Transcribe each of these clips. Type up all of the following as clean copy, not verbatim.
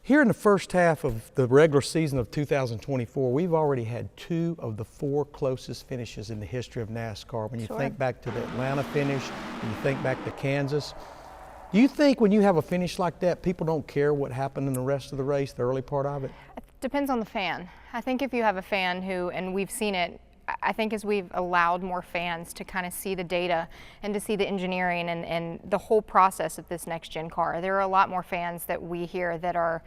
Here in the first half of the regular season of 2024, we've already had 2 of the 4 closest finishes in the history of NASCAR. When you think back to the Atlanta finish, and you think back to Kansas, do you think when you have a finish like that, people don't care what happened in the rest of the race, the early part of it? It depends on the fan. I think if you have a fan who, and we've seen it, I think as we've allowed more fans to kind of see the data and to see the engineering and the whole process of this next-gen car, there are a lot more fans that we hear that are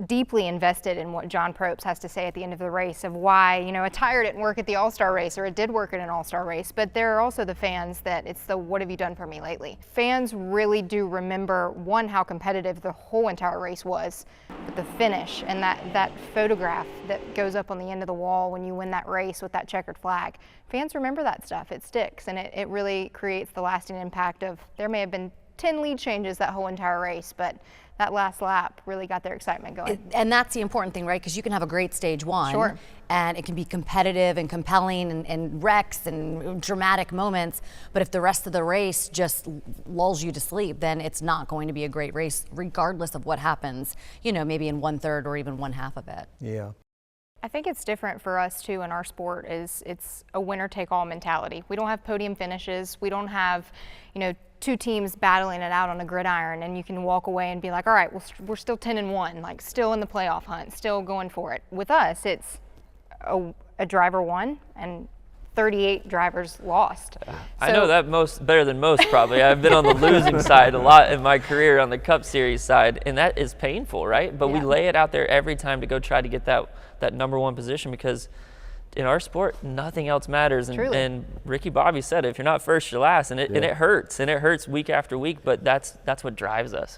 deeply invested in what John Probst has to say at the end of the race of why, you know, a tire didn't work at the All-Star race or it did work at an All-Star race. But there are also the fans that it's the what have you done for me lately. Fans really do remember, one, how competitive the whole entire race was, but the finish and that photograph that goes up on the end of the wall when you win that race with that checkered flag. Fans remember that stuff. It sticks, and it really creates the lasting impact of there may have been 10 lead changes that whole entire race, but that last lap really got their excitement going. And that's the important thing, right? Because you can have a great stage one, sure, and it can be competitive and compelling and wrecks and dramatic moments, but if the rest of the race just lulls you to sleep, then it's not going to be a great race, regardless of what happens, you know, maybe in 1/3 or even 1/2 of it. Yeah. I think it's different for us too in our sport. It's a winner-take-all mentality. We don't have podium finishes. We don't have, you know, 2 teams battling it out on a gridiron, and you can walk away and be like, all right, well, we're still 10-1, like still in the playoff hunt, still going for it. With us, it's a driver won and 38 drivers lost. I know that better than most probably. I've been on the losing side a lot in my career on the Cup Series side, and that is painful, right? But we lay it out there every time to go try to get that number 1 position, because in our sport, nothing else matters. And Ricky Bobby said, if you're not first, you're last, and it hurts, and it hurts week after week. But that's what drives us.